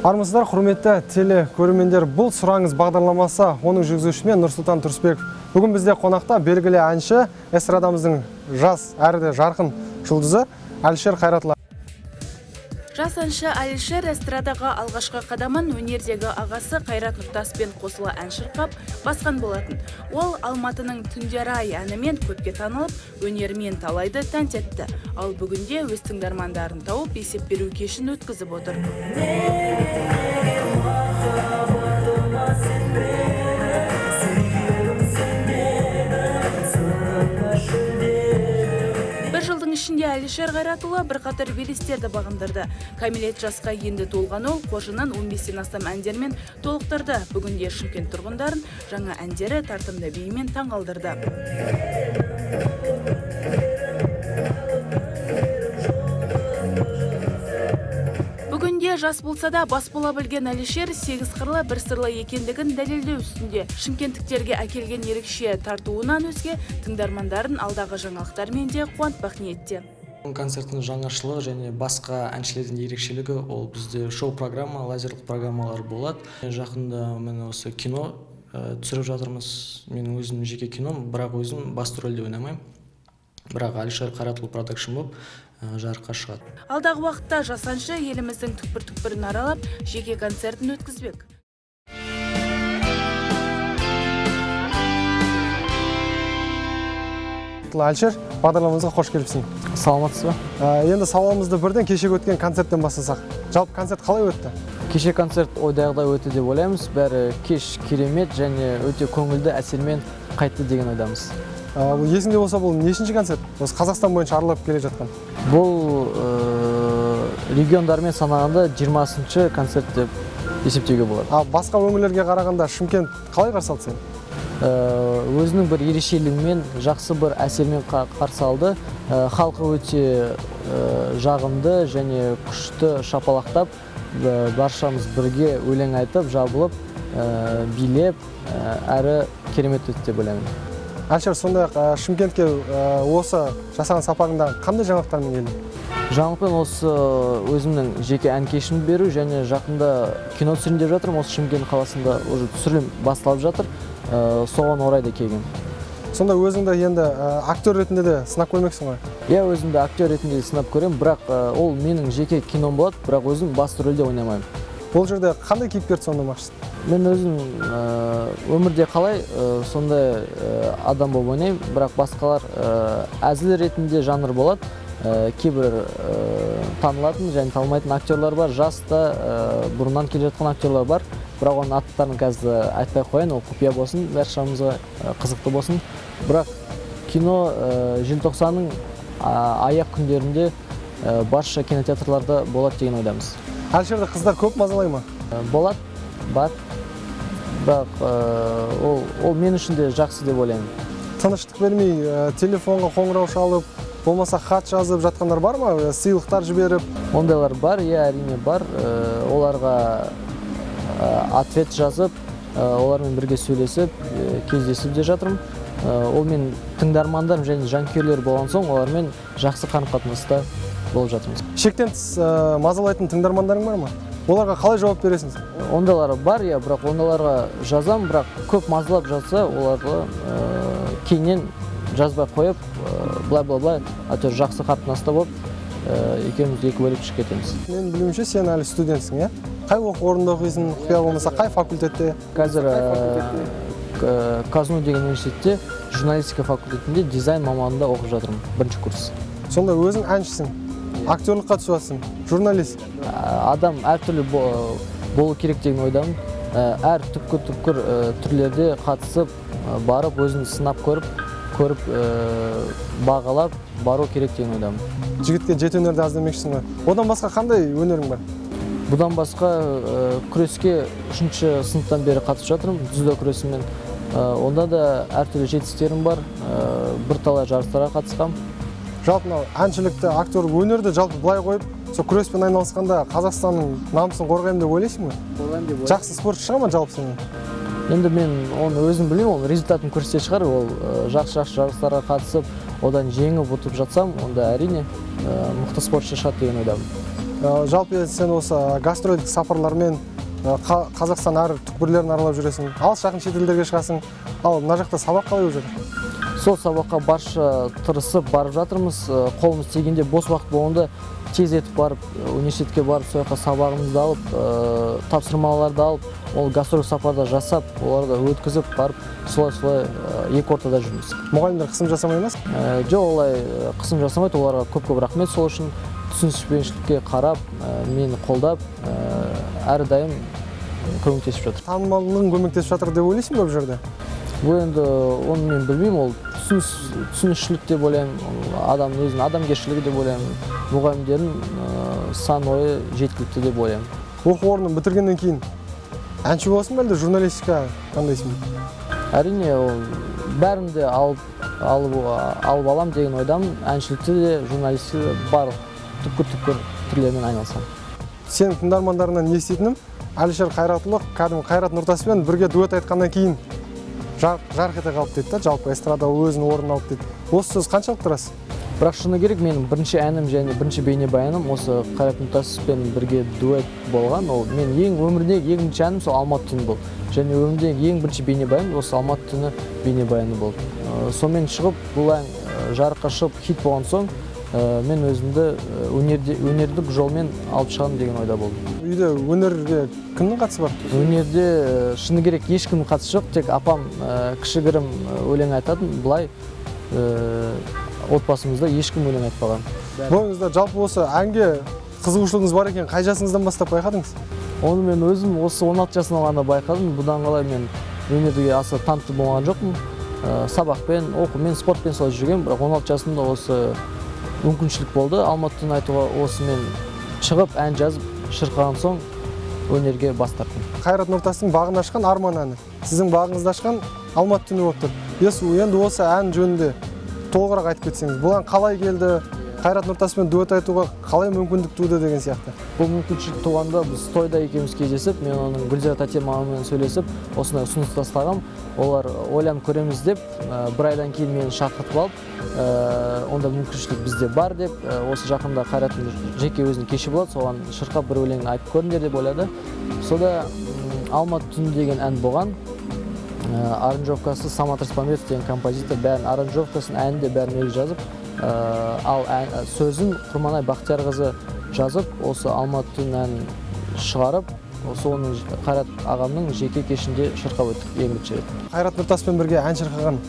Армысыздар, құрметті теле көрермендер. Бұл сұраңыз бағдарламасы, оның жүргізушісімен Нұрсұлтан Тұрысбеков. Бүгін бізде қонақта белгілі әнші, эстрадамыздың жас әрі жарқын жұлдызы Әлішер Қайратұлы. Жас әнші Әлішер эстрадаға алғашқы қадамын өнердегі ағасы Қайрат Нұртаспен қосыла ән шырқап басқан болатын. Ол Алматының Түндер ай әнімен көпке танылып, өнерімен талайды тәнтетті. Ал бүгінде өз тыңдармандарын тауып есеп беру кешін өткізіп отыр. Жылдың ішінде Әлішер Қайратұлы бірқатар белестерді бағындырды. Кәмелет жасқа енді толған ол қожынан 15-тен астам әндермен толықтырды. Бүгінде Шымкент тұрғындарын жаңа әндері тартымды биімен таңғалдырды. Бүгінде жас болса да бас бола білген Әлішер 8 қырлы бір сырлы екендігін дәлелдеу үстінде. Шымкенттіктерге әкелген ерекше тартуынан өзге тыңдармандарын алдағы жаңалықтармен де қуантпақ ниетте. Концерттің жаңашылығы және басқа әншілердің ерекшелігі ол бізде шоу-программа, лазерлік программалар болады. Жақында мен осы кино түсіріп жатырмыз. Менің өзім жеке кином, бірақ өзім басты рөлде ойнамаймын. Бірақ Әлішер Қайратұлы продакшн болып жарыққа шығады. Алдағы уақытта жас әнші еліміздің түкпір-түкпірін аралап, жеке концертін өткізбек. Әлішер, бағдарламамызға қош келіпсің. Саламатсыз ба? Енді сауалымызды бірден кешегі өткен концерттен бастасақ. Жалпы концерт қалай өтті? Кеше концерт ойдағыдай өтті деп ойлаймыз. Бәрі кеш керемет және өте көңілді әсермен қайтты деген ойдамыз. Есіңде болса, бұл нешінші концерт? Осы Қазақстан бойынша аралап келе жатқан. Бұл региондармен санағанда 20-шы концерт деп есептеуге болады. Басқа өңірлерге қарағанда Шымкент қалай қарсы алды сені? Өзінің бір ерекшелігімен, жақсы бір әсермен қарсы алды. Халқы өте жағымды және күшті шапалақтап, баршамыз бірге өлең айтып, жабылып, билеп, әрі керемет өтті деп ойлаймын. Әлішер, сондай Шымкентке осы жасаған сапарында қандай жаңалықтармен келдің? Жаңалықпен осы өзімнің жеке ән кешін беру және жақында кино түсірейін деп жатырмын. Осы Шымкент қаласында уже түсірілім басталып жатыр. Соған орай да келгем. Сонда өзіңді енді актер ретінде де сынап көрмексің ғой? Иә, өзімді актер ретінде сынап көрем, бірақ ол менің жеке кином болады, бірақ өзім басты рөлде ойнамаймын. Бұл жерде қандай кейіпкерді сомдамақшысың? Мен өзім өмірде қалай сондай адам болып ойнаймын, бірақ басқалар әзіл ретінде жанр болады. Кейбір танылатын және танылмайтын актерлар бар, жаста бұрыннан келе жатқан актерлар бар. Бірақ оның аттарын қазір айтпай қояйын, ол құпия болсын, бәршамызға қызықты болсын. Бірақ кино желтоқсанның аяқ күндерінде барша кинотеатрларда болады деген ойдамыз. Әлішерді қыздар көп мазалай ма? Болады, бар. Бірақ ол мен үшін де жақсы деп ойлаймын. Тыныштық бермей, телефонға қоңырау шалып, болмаса хат жазып жатқандар бар ма? Сыйлықтар жіберіп? Ондайлар бар, иә, әрине бар. Оларға ответ жазып, олармен бірге сөйлесіп, кездесіп де жатырмын. Ол мен тыңдармандарым және жанкүйерлер болған соң, олармен жақсы қарым-қатынаста болып жатырмыз. Шектен тыс мазалайтын тыңдармандарың бар ма? Оларға қалай жауап бересің? Ондайлар бар, иә, бірақ ондайларға жазам, бірақ көп мазалап жатса, оларға кейіннен жазбай қойып, былай-былай, әйтеуір жақсы қатынаста болып, екеуміз екі бөліп шығып кетеміз. Мен білуімше, сен әлі студентсің, иә? Қай оқу орнында оқисың, құпия болмаса, қай факультетте? Қазір Казну деген университетте журналистика факультетінде дизайн мамандығында оқып жатырмын, бірінші курс. Сонда өзің әншісің, актерлыққа түсесің, журналист. Адам әртүрлі болу керек деген ойдамын. Әр түпкір түрлерде қатысып, барып, өзін сынап көріп, бағалап, бару керек деген ойдамын. Жігітке жет өнерді аз демекшісің ғой. Одан басқа қандай өнерің бар? Бұдан басқа күреске 3-ші сыныптан бері қатысып жатырмын, дзюдо күресімен. Онда да әртүрлі жетістіктерім бар, бірталай жарыстарға қатысқам. Жалпы әншілікті, актер өнерді жалпы былай қойып, сол күреспен айналысқанда Қазақстанның намысын қорғаймын деп ойлайсың ба? Қорғаймын деп ойлаймын. Жақсы спортшы шыға ма жалпы сенен? Енді мен оны өзім білмеймін, ол результатын көрсете шығар, ол жақсы жарыстарға қатысып, одан жеңіп ұтып жатсам, онда әрине мықты спортшы шығады деген ойдамын. Жалпы сен осы гастрольдік сапарлармен Қазақстан әр түкпірлерін аралап жүресің, алыс жақын шетелдерге шығасың. Ал мына жақта сабақ қалай болып жатыр? Сол сабаққа барша тырысып барып жатырмыз. Қолымыз тигенде бос уақыт болғанда тез етіп барып, университетке барып, сол жаққа сабағымызды алып, тапсырмаларды алып, ол гастроль сапарда жасап, оларды өткізіп барып, солай екі ортада жүрміз. Мұғалімдер қысым жасамай ма? Жоқ, олай қысым жасамайды, оларға көп рахмет. Сол үшін түсініспеншілікке қарап, мені қолдап, әрдайым көмектесіп жатыр. Танымалдығың көмектесіп жатыр деп ойлайсың ба бұл жерде? Бұл енді оны мен білмеймін, ол түсінішілік деп ойлаймын, адамның өзінің адамгершілігі деп ойлаймын, мұғалімдердің сан ойы жеткілікті деп ойлаймын. Оқу орнын бітіргеннен кейін әнші боласың ба әлде журналистика қандайсың? Әрине, ол бәрін де алып алам деген ойдамын. Әншілікті де, журналистика де бар түпкір түрлермен айналысамын. Сен тыңдармандарынан еститінім, Әлішер Қайратұлы кәдімгі Қайрат Нұртаспен бірге дуэт айтқаннан кейін жарқ ете қалып дейді, жалпы эстрада өзінің орнын алып дейді. Осы сөз қаншалықты рас? Бірақ шыны керек, менің бірінші әнім және бірінші бейнебаяным осы Қайрат Нұртаспен бірге дуэт болған. Ол мен өмірдегі ең бірінші әнім сол Алматы түні болды. Және өмірдегі ең бірінші бейнебаяным осы Алматы түні бейнебаяны болды. Сонымен шығып, бұл ән жарыққа шығып хит болған соң, мен өзімді өнердік жолмен алып шығамын деген ойда болдым. Үйде өнерге кімнің қатысы бар? Өнерде шыны керек ешкімнің қатысы жоқ, тек апам кішігірім өлең айтатын, былай отбасымызда ешкім өлең айтпаған. Бойыңызда жалпы осы әнге қызығушылығыңыз бар екен, қай жасыңыздан бастап байқадыңыз? Оны мен өзім осы 16 жасымда ғана байқадым. Бұдан қалай мен өнерге аса танымды болған жоқпын. Сабақпен, оқумен, спортпен солай жүргенмін, бірақ 16 жасымда осы мүмкіншілік болды. Алматы түні айтуға осы мен шығып ән жазып шырқаған соң өнерге бас тарттым. Қайрат Нұртастың бағын ашқан Арман әні. Сіздің бағыңызды ашқан Алматы түні болып тұр. Енді осы ән жөнінде толығырақ айтып кетсеңіз, бұл ән қалай келді? Қайрат Нұртаспен дуэт айтуға қалай мүмкіндік туды деген сияқты. Бұл мүмкіншілік туғанда біз тойда екеуміз кездесіп, мен оның Гүлзира Татемовамен сөйлесіп, осындай ұсыныс тастағам. Олар ойланып көреміз деп, бір айдан кейін мені шақыртып алып, онда мүмкіншілік бізде бар деп, осы жақында Қайраттың жеке өзінің кеші болады, соған шырқап бір өлең айтып көріңдер деп ойлады. Сода Алматы түні деген ән болған. Аранжировкасы Самат Рыспамбетов деген композитор, бәрін аранжировкасын, әнін де бәрін өзі жазып, ал сөзін Құрманай Бақтиярқызы жазып, осы Алматы түні әнін шығарып, осы оның Қайрат ағамның жеке кешінде шырқап өттік ең бірінші рет. Қайрат Нұртаспен бірге ән шырқаған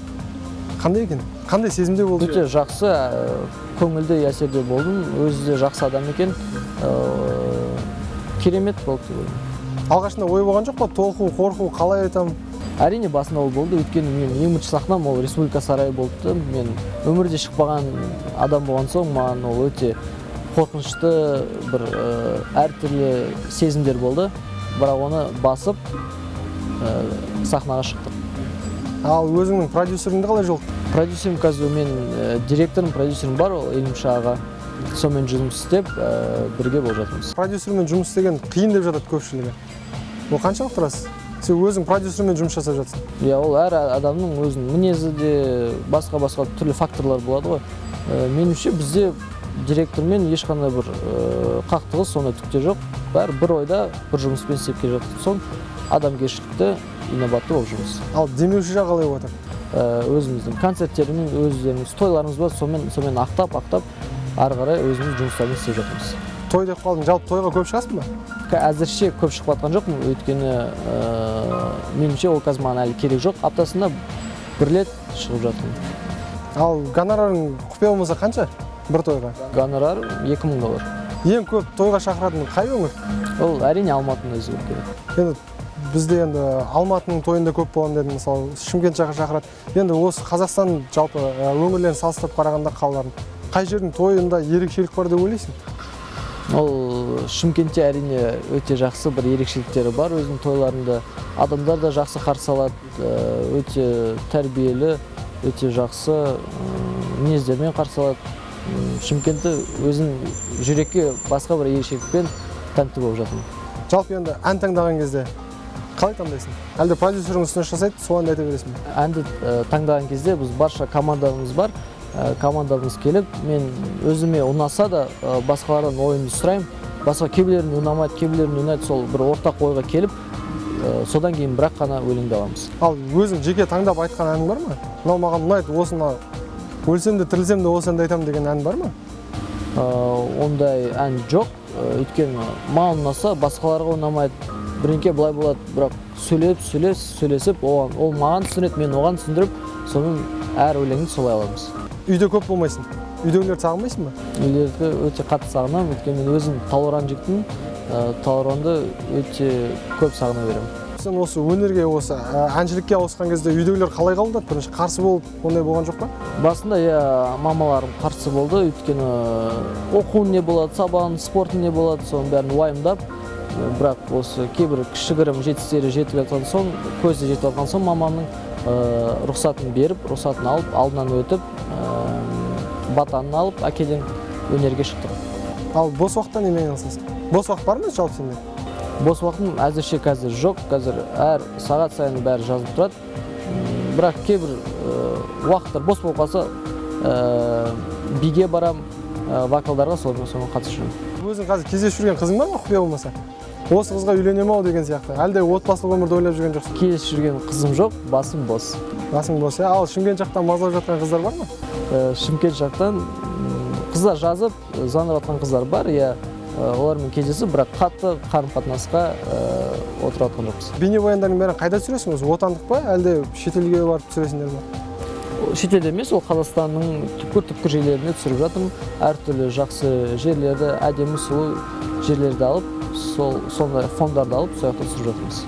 қандай екен? Қандай сезімде болды? Өте жақсы, көңілді әсерде болдым, өзі де жақсы адам екен, керемет болды. Алғашында ой болған жоқ па? Толқу, қорқу, қалай айтамын? Әрине басында ол болды, өйткені мен ең бірінші сахнам ол Республика сарайы болды. Мен өмірде шықпаған адам болған соң, маған ол өте қорқынышты бір әртүрлі сезімдер болды. Бірақ оны басып сахнаға шықтық. Ал өзіңнің продюсеріңді қалай жолықтың? Продюсерім қазір мен директорым, продюсерім бар, ол Елімші аға. Сонымен жұмыс істеп, бірге болып жатырмыз. Продюсермен жұмыс істеген қиын деп жатады көпшілігі. Ол қаншалықты рас? Сен өзің продюсермен жұмыс жасап жатсың? Иә, ол әр адамның өзінің мінезі де басқа түрлі факторлар болады ғой. Меніңше бізде директормен ешқандай бір қақтығыс сондай түкте жоқ. Бәрі бір ойда бір жұмыспен істеп келе жатыр. Соң адамгершілікті, инабатты болып жұмыс. Ал демеуші жағы қалай отыр? Өзіміздің концерттеріміз, өздеріміз тойларымыз бар, сонымен ақтап, ары қарай өзіміз жұмыстармен істеп жатырмыз. Той деп қалдың, жалпы тойға көп шығасың ба? Әзірше көп шығып жатқан жоқпын, өйткені меніңше ол қазір маған әлі керек жоқ. Аптасында бір рет шығып жатырмын. Ал гонорарың құпия болмаса қанша бір тойға? Гонорар $2000. Ең көп тойға шақыратын қай өңір? Ол әрине Алматының өзі керек. Енді бізде енді Алматының тойында көп болған дедім, мысалы Шымкент жаққа шақырады. Енді осы Қазақстан жалпы өңірлерін салыстырып қарағанда қалаларын қай жердің тойында ерекшелік бар деп ойлайсың? Ол Шымкентте әрине өте жақсы бір ерекшеліктері бар, өзінің тойларында адамдар да жақсы қарсы алады, өте тәрбиелі, өте жақсы мінездермен қарсы алады. Шымкентті өзінің жүрекке басқа бір ерекшелікпен тәнті болып жатырмын. Жалпы енді ән таңдаған кезде қалай таңдайсың? Әлде продюсерің ұсыныс жасайды, соған айта бересің бе? Әнді таңдаған кезде біз барша командамыз бар. Командамыз келіп, мен өзіме ұнаса да басқалардан ойымды сұраймын. басқа кейбіреулерін ұнамайды, кейбіреулерін ұнайды, сол бір ортақ ойға келіп, содан кейін бірақ қана өлеңді аламыз. Ал өзің жеке таңдап айтқан әнің бар ма? Мынау маған ұнайды, осыны өлсем де тірілсем де осы әнді айтамын деген ән бар ма? Ондай ән жоқ, өйткені маған ұнаса, басқаларға ұнамайды. Бірінке былай болады, бірақ сөйлесіп, ол маған түсіндіреді, мен оған түсіндіріп, соның әр өлеңді солай аламыз. Үйде көп болмайсың. Үйдегілерді сағынбайсың ба? Үйлерді өте қатты сағынамын, өйткені мен өзім Талдықорған жігітімін, Талдықоранды өте көп сағына беремін. Сен осы өнерге, осы әншілікке ауысқан кезде үйдегілер қалай қабылдады? Бірінші қарсы болып, ондай болған жоқ па? Басында мамаларым қарсы болды, өйткені оқуын не болады, сабағын, спортын не болады, соның бәрін уайымдап, бірақ осы кейбір кішігірім жетістіктері жетіп жатқан соң, көзі жетіп жатқан соң мамамның рұқсатын беріп, рұқсатын алып, алдынан өтіп, батанын алып, әкеден өнерге шықтым. Ал бос уақытта немен айналысасың? Бос уақыт бар ма жалпы сенде? Бос уақытым әзірше қазір жоқ, қазір әр сағат сайын бәрі жазылып тұрады. Бірақ кейбір уақыттар бос болып қалса, биге барам, вокалдарға соны қатысып жүрмін. Өзің қазір кездесіп жүрген қызың бар ма, құпия болмаса? Осы қызға үйленемін ау деген сияқты. Әлде отбасылық өмірді ойлап жүрген жоқсың? Кездесіп жүрген қызым жоқ, басым бос. Басың бос, ал Шымкент жақтан мазалап жатқан қыздар бар ма? Шымкент жақтан қыздар жазып, звондап жатқан қыздар бар, олармен кездесіп, бірақ қатты қарым-қатынасқа отырып жатқан жоқпыз. Бейнебаяндардың бәрін қайда түсіресің? Отандық па, әлде шетелге барып түсіресіңдер ме? Шетелде емес, ол Қазақстанның түпкір жерлеріне түсіріп жатырмын. Әртүрлі жақсы жерлерді, әдемі сұлу жерлерді алып, сондай фондарды алып, сол жақта түсіріп жатырмыз.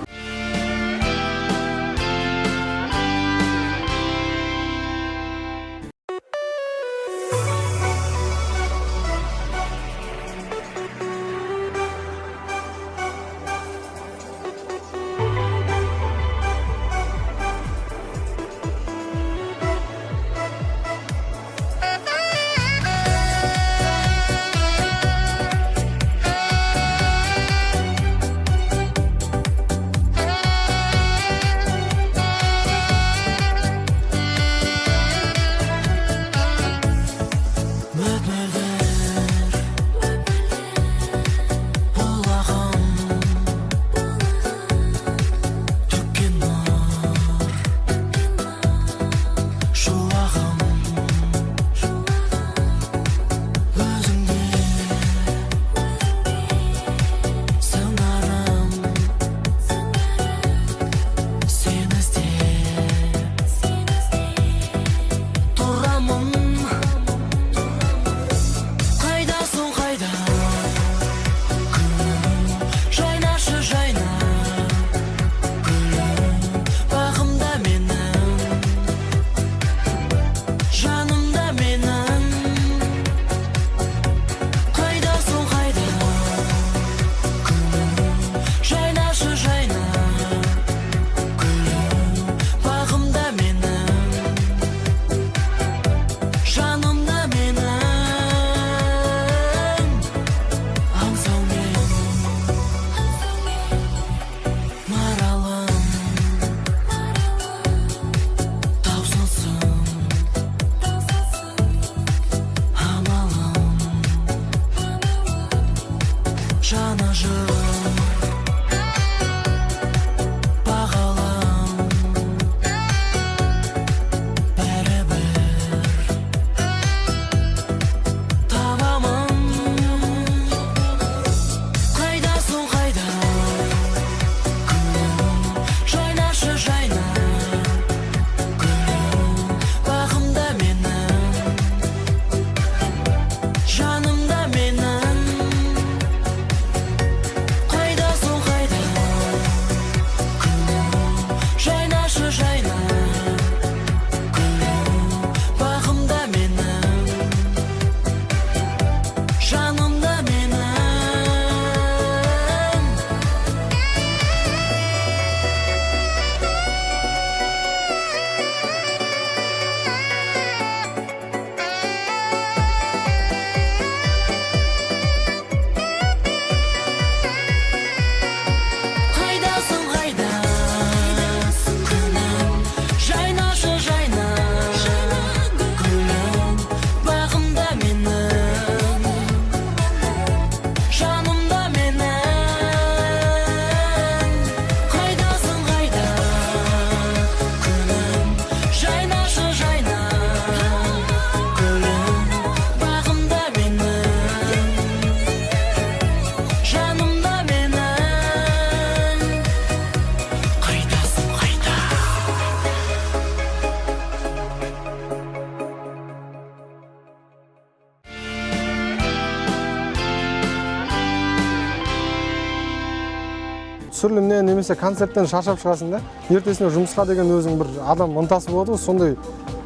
түсірілімнен немесе концерттен шаршап шығасың да, ертесіне жұмысқа деген өзің бір адам ынтасы болады ғой, сондай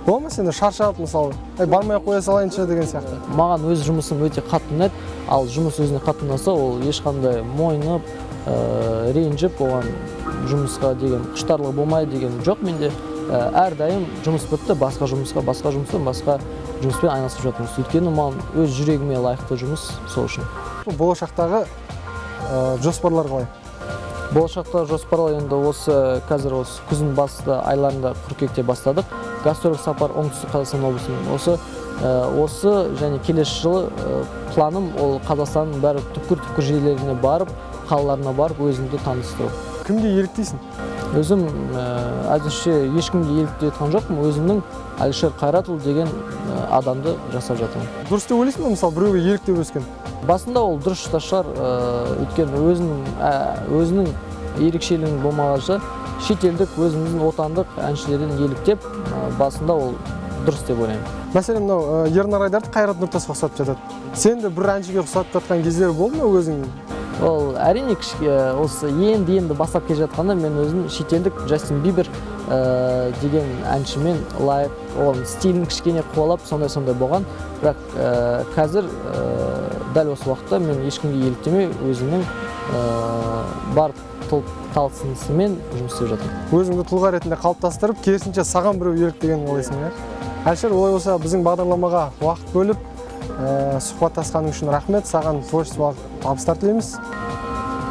бола ма сенде шаршап мысалы, бармай қоя салайыншы деген сияқты? Маған өз жұмысым өте қатты ұнайды, ал жұмыс өзіне қатты ұнаса, ол ешқандай мойынып, ренжіп, оған жұмысқа деген құштарлығы болмайды деген жоқ менде. Әрдайым жұмыс бітті, басқа жұмыспен айналысып жатырмыз. Өйткені маған өз жүрегіме лайықты жұмыс сол үшін. Болашақтағы жоспарлар қалай? Болашақта жоспарлар енді осы қазір осы күздің басты айларында қыркүйекте бастадық. Гастрольдік сапар оңтүстік Қазақстан облысының. Осы және келесі жылы планым ол Қазақстанның бәрі түкпір-түкпір жерлеріне барып, қалаларына барып өзімді таныстыру. Кімге еліктейсің? Өзім әзірше ешкімге еліктеп жатқан жоқпын. Өзімнің Әлішер Қайратұлы деген адамды жасап жатырмын. Дұрыс деп ойлайсың ба, мысалы біреуге еліктеп өскен? Басында ол дұрыс та шығар, өйткені өзінің ерекшелігін болмағанша шетелдік өзіміздің отандық әншілерден еліктеп, басында ол дұрыс деп ойлаймын. Мәселен, мынау Ернар Айдарды Қайрат Нұртасқа ұқсатып жатады. Сен де бір әншіге ұқсатып жатқан кездер болды ма өзің? Ол әрине осы енді бастап келе жатқанда мен өзім шетелдік Джастин Бибер деген әншімен лайық, оған стилін кішкене қуалап, сондай болған. Бірақ қазір дәл осы уақытта мен ешкімге еліктемей өзімнің бар талсынысымен жұмыс істеп жатырмын. Өзіңді тұлға ретінде қалыптастырып, керісінше саған біреу еліктеген олайсың, иә? Әлішер, олай болса біздің бағдарламаға уақыт бөліп, сұхбаттасқаның үшін рахмет, саған творчестволық табыстар тілейміз.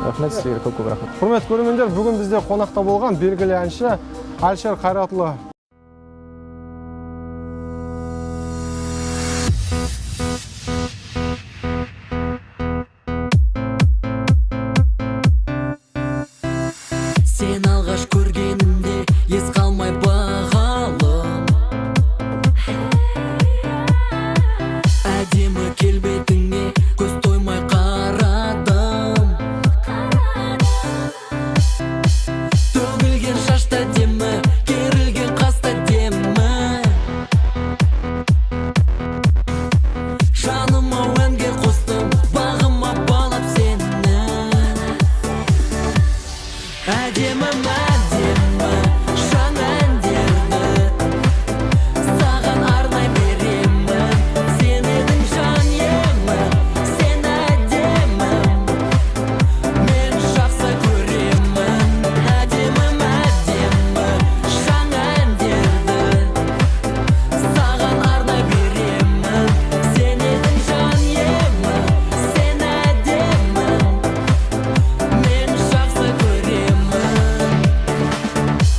Рахмет, сіздерге көп рахмет. Құрметті көрермендер, бүгін бізде қонақта болған белгілі әнші Әлішер Қайратұлы. Сен алғаш көргенімде ес қалмай бағалым, әдемі келбетіңе көз тоймай қарадым. Төгілген шашта демі, керілген қаста демі, жаныма әнге қостым, бағыма балап сені. Әдемім, жаңа әндерді саған арнай беремін. Сен едің жан емін, сен әдемім, мен жақсы көремін. Әдемім, жаңа әндерді саған арнай беремін. Сен едің жан емін, сен әдемім, мен жақсы көремін.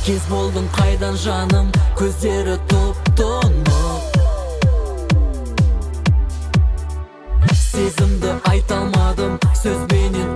Кез болдың қайдан жаным, көздері топ-тонып, сезімді айта алмадым, сөзбенен